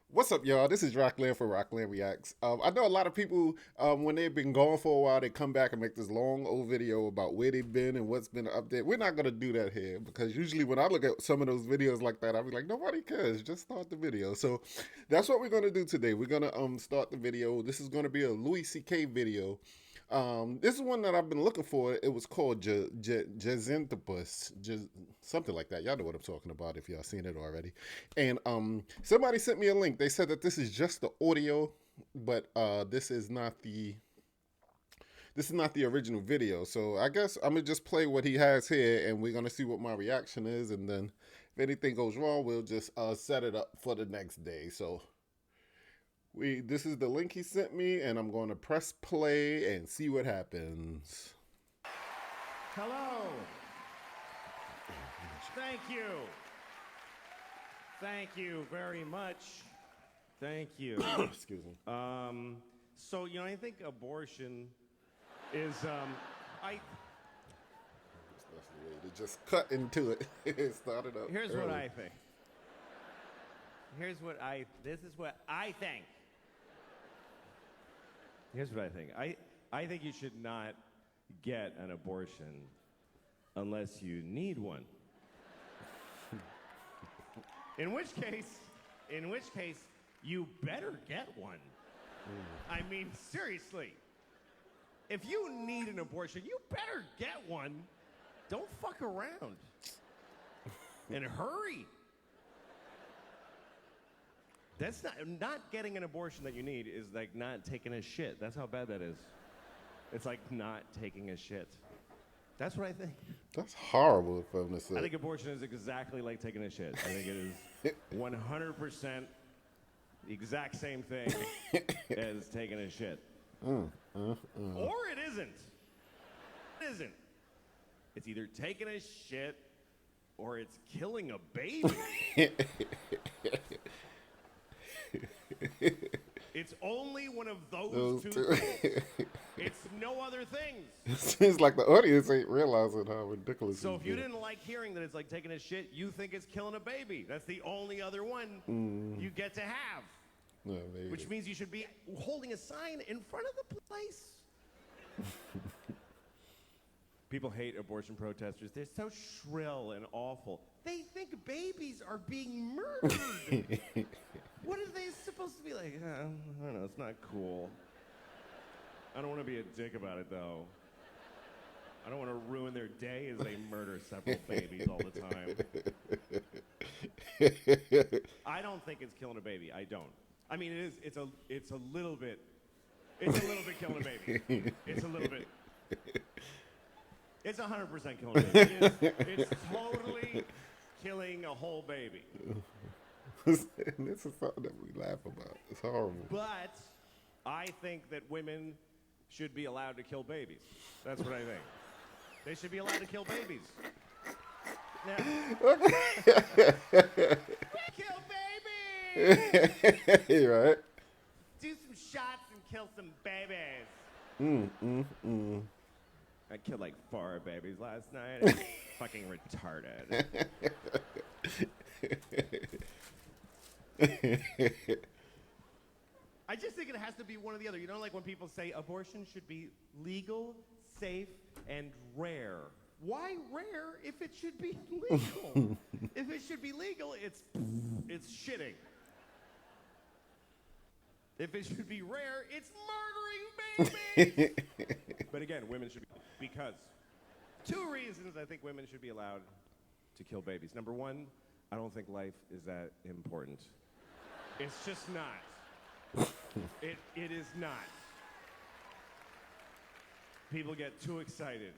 What's up, y'all? This is Roklan for Roklan Reacts. I know a lot of people, when they've been gone for a while, they come back and make this long old video about where they've been and what's been the update. We're not going to do that here because usually when I look at some of those videos like that, I'll be like, nobody cares. Just start the video. So that's what we're going to do today. We're going to start the video. This is going to be a Louis C.K. video. This is one that I've been looking for. It was called Jizanthapus, something like that. Y'all know what I'm talking about if y'all seen it already. And somebody sent me a link. They said that this is just the audio, but this is not the original video. So I guess I'm gonna just play what he has here, and we're gonna see what my reaction is, and then if anything goes wrong, we'll just set it up for the next day. So this is the link he sent me, and I'm going to press play and see what happens. Hello. Thank you. Thank you very much. Thank you. Excuse me. So, I think abortion is, That's the way to just cut into it. It started up. here's early. what I think. This is what I think. Here's what I think. I think you should not get an abortion unless you need one. In which case, you better get one. I mean, seriously. If you need an abortion, you better get one. Don't fuck around. And hurry. That's not getting an abortion that you need is like not taking a shit. That's how bad that is. It's like not taking a shit. That's what I think. That's horrible if I'm gonna say. I think abortion is exactly like taking a shit. I think it is 100% the exact same thing as taking a shit. Or it isn't. It isn't. It's either taking a shit or it's killing a baby. It's only one of those two things. It's no other things. It seems like the audience ain't realizing how ridiculous. So if you didn't like hearing that it's like taking a shit, you think it's killing a baby. That's the only other one you get to have. No, maybe. Which means you should be holding a sign in front of the place. People hate abortion protesters. They're so shrill and awful. They think babies are being murdered. What are they supposed to be like? I don't know. It's not cool. I don't want to be a dick about it, though. I don't want to ruin their day as they murder several babies all the time. I don't think it's killing a baby. I don't. I mean, it is. It's a little bit. It's a little bit killing a baby. It's a little bit. It's 100% killing a baby. It's totally killing a whole baby. This is something that we laugh about. It's horrible. But I think that women should be allowed to kill babies. That's what I think. They should be allowed to kill babies. Now, kill babies! You're right. Do some shots and kill some babies. I killed like 4 babies last night. It's fucking retarded. I just think it has to be one or the other. You know, like when people say abortion should be legal, safe, and rare. Why rare if it should be legal? If it should be legal, it's shitting. If it should be rare, it's murdering babies. But again, women should be, because 2 reasons I think women should be allowed to kill babies. Number 1, I don't think life is that important. It's just not. It is not. People get too excited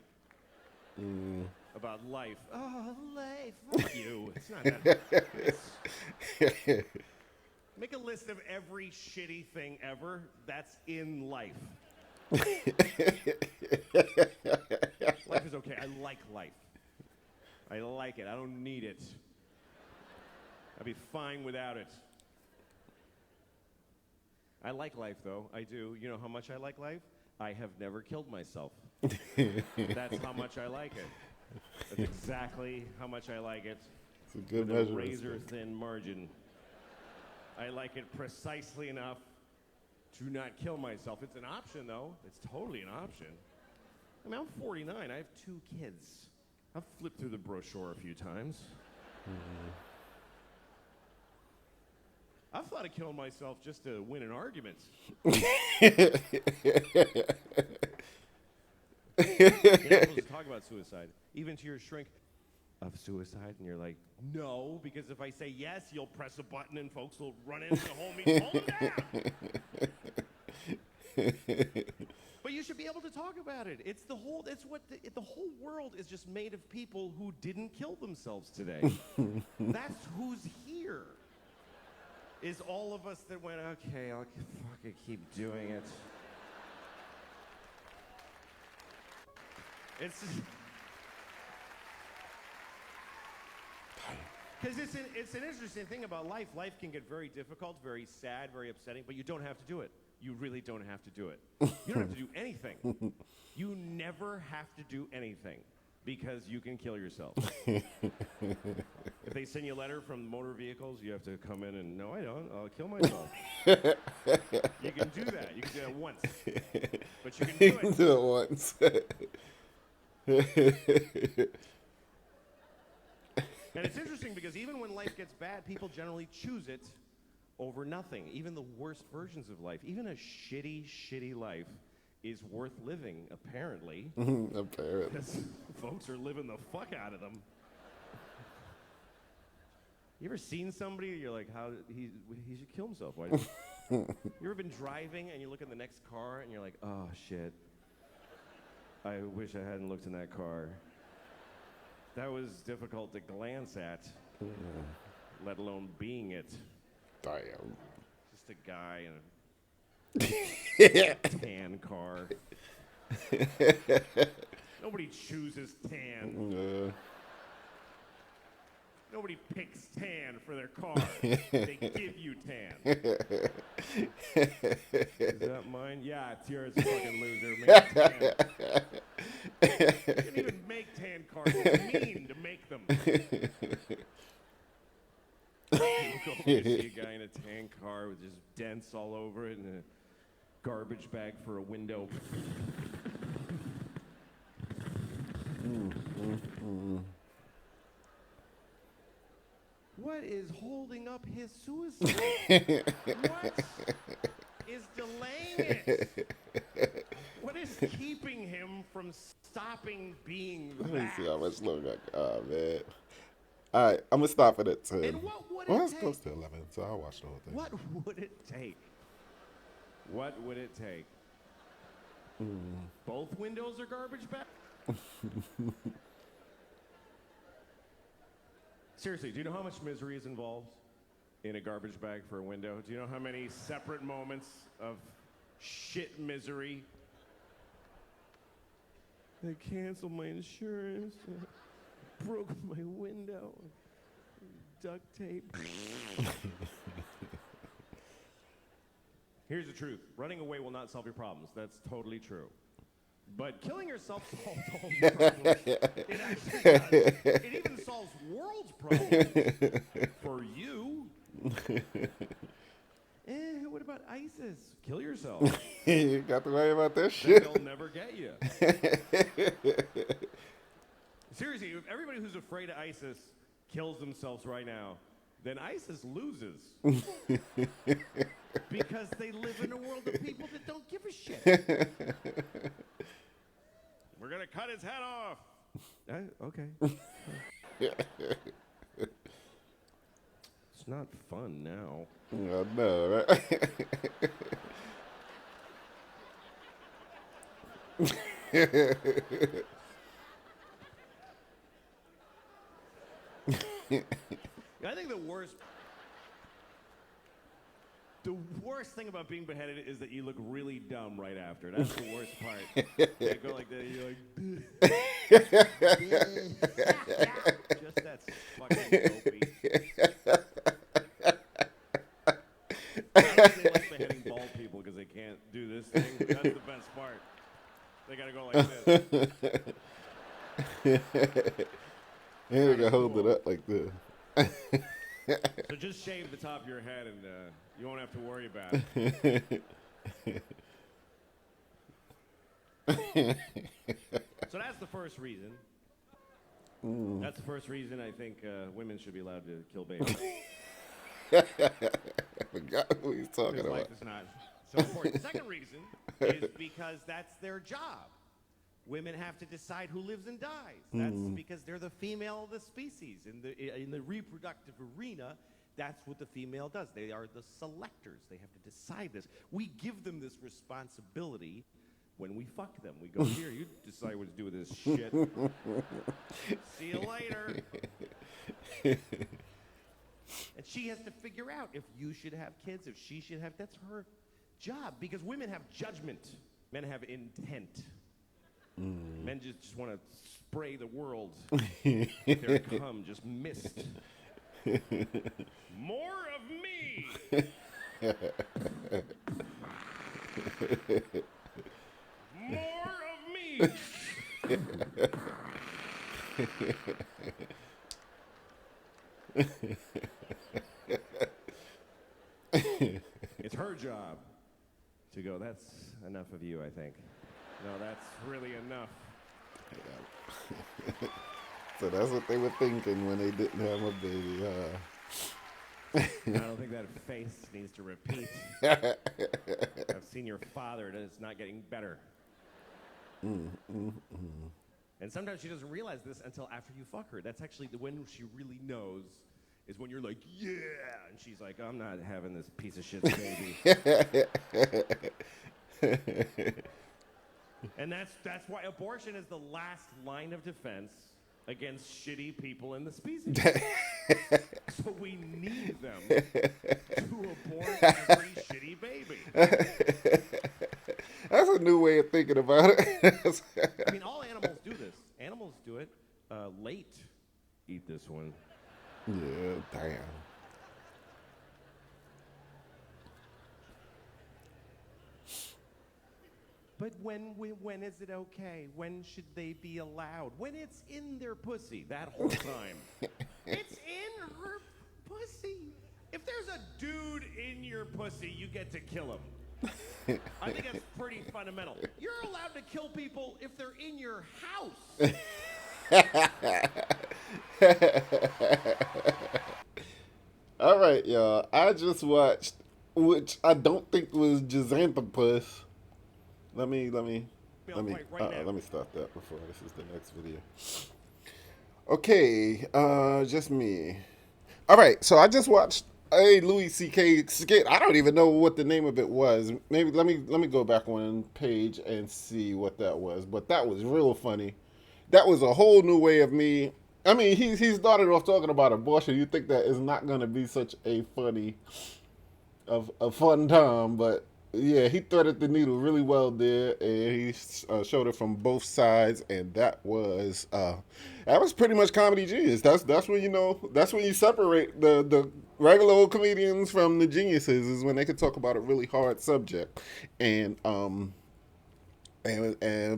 about life. Oh, life. Fuck you. It's not that. Make a list of every shitty thing ever that's in life. Life is okay. I like life. I like it. I don't need it. I'd be fine without it. I like life, though. I do. You know how much I like life? I have never killed myself. That's how much I like it. That's exactly how much I like it. It's a good with a measure. razor-thin margin. I like it precisely enough to not kill myself. It's an option, though. It's totally an option. I mean, I'm 49. I have 2 kids. I've flipped through the brochure a few times. I've thought of killing myself just to win an argument. You're not supposed to talk about suicide, even to your shrink. Of suicide, and you're like, no, because if I say yes, you'll press a button and folks will run in to hold me, hold him down. But you should be able to talk about it. It's the whole. It's what the whole world is just made of people who didn't kill themselves today. That's who's here. Is all of us that went, okay, I'll fucking keep doing it. It's. Because it's an interesting thing about life. Life can get very difficult, very sad, very upsetting, but you don't have to do it. You really don't have to do it. You don't have to do anything. You never have to do anything because you can kill yourself. If they send you a letter from motor vehicles, you have to come in and, no, I don't. I'll kill myself. You can do that. You can do that once. But you can do it. You can do it once. And it's interesting because even when life gets bad, people generally choose it over nothing. Even the worst versions of life, even a shitty, shitty life is worth living, apparently. Apparently. Because folks are living the fuck out of them. You ever seen somebody, you're like, how he should kill himself. Why? You ever been driving and you look in the next car and you're like, oh, shit. I wish I hadn't looked in that car. That was difficult to glance at, let alone being it. Damn. Just a guy in a tan car. Nobody chooses tan. Nobody picks tan for their car. They give you tan. Is that mine? Yeah, it's yours, fucking loser. Make tan. You didn't even make tan cars. It's mean to make them. You go over to see a guy in a tan car with just dents all over it and a garbage bag for a window. What is holding up his suicide? What is delaying it? What is keeping him from stopping being that? Let me see how much longer. Oh, man. All right, I'm going to stop it at 10. And what would it well, take? It's close to 11, so I'll watch the whole thing. What would it take? What would it take? Both windows are garbage bags? Seriously, do you know how much misery is involved in a garbage bag for a window? Do you know how many separate moments of shit misery? They canceled my insurance. Broke my window. Duct tape. Here's the truth. Running away will not solve your problems. That's totally true. But killing yourself solves all your problems. It actually does. It even solves world's problems. For you. What about ISIS? Kill yourself. You got to worry about that shit. They'll never get you. Seriously, if everybody who's afraid of ISIS kills themselves right now, then ISIS loses. Because they live in a world of people that don't give a shit. We're going to cut his head off. Okay. It's not fun now. I know, right? I think the worst thing about being beheaded is that you look really dumb right after. That's the worst part. You go like that, you're like, just that fucking dopey. I don't think they like beheading bald people because they can't do this thing. That's the best part. They gotta go like this. You gotta hold it up like this. So just shave the top of your head and you won't have to worry about it. So that's the first reason. That's the first reason I think women should be allowed to kill babies. I forgot what he's talking His about. life is not so important. The second reason is because that's their job. Women have to decide who lives and dies. That's because they're the female of the species. In the reproductive arena, that's what the female does. They are the selectors. They have to decide this. We give them this responsibility when we fuck them. We go, here, you decide what to do with this shit. See you later. And she has to figure out if you should have kids, if she should have. That's her job, because women have judgment. Men have intent. Men just want to spray the world. Their cum, just mist. More of me. More of me. It's her job to go, that's enough of you, I think. No, that's really enough. So that's what they were thinking when they didn't have a baby. I don't think that face needs to repeat. I've seen your father, and it's not getting better. And sometimes she doesn't realize this until after you fuck her. That's actually when she really knows, is when you're like, yeah, and she's like, I'm not having this piece of shit baby. And that's why abortion is the last line of defense against shitty people in the species. So we need them to abort every shitty baby. That's a new way of thinking about it. I mean, all animals do this. Animals do it late. Eat this one. Yeah, damn. But when is it okay? When should they be allowed? When it's in their pussy that whole time. It's in her pussy. If there's a dude in your pussy, you get to kill him. I think that's pretty fundamental. You're allowed to kill people if they're in your house. All right, y'all. I just watched, which I don't think was Jizanthapus. Let me start that before this is the next video. Okay, just me. All right, so I just watched a Louis C.K. skit. I don't even know what the name of it was. Maybe let me go back one page and see what that was. But that was real funny. That was a whole new way of me. I mean, he started off talking about abortion. You think that is not going to be such a fun time, but yeah, he threaded the needle really well there, and he showed it from both sides, and that was pretty much comedy genius. That's when you know, that's when you separate the regular old comedians from the geniuses, is when they could talk about a really hard subject and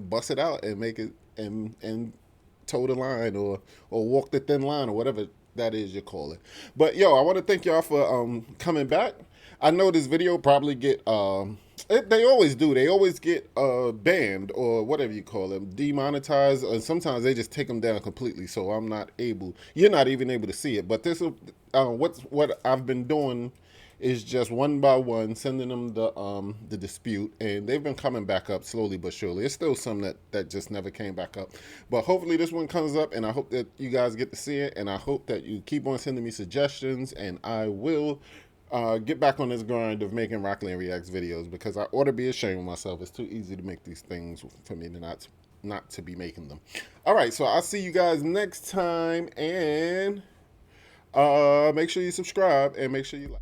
bust it out and make it and toe the line or walk the thin line or whatever that is you call it. But yo, I want to thank y'all for coming back. I know this video probably get they always do. They always get banned or whatever you call them, demonetized, and sometimes they just take them down completely. So I'm not able. You're not even able to see it. But this is what I've been doing is just one by one sending them the dispute, and they've been coming back up slowly but surely. It's still some that just never came back up, but hopefully this one comes up, and I hope that you guys get to see it, and I hope that you keep on sending me suggestions, and I will get back on this grind of making Roklan Reacts videos, because I ought to be ashamed of myself. It's too easy to make these things for me to not to be making them. All right, so I'll see you guys next time, and make sure you subscribe and make sure you like.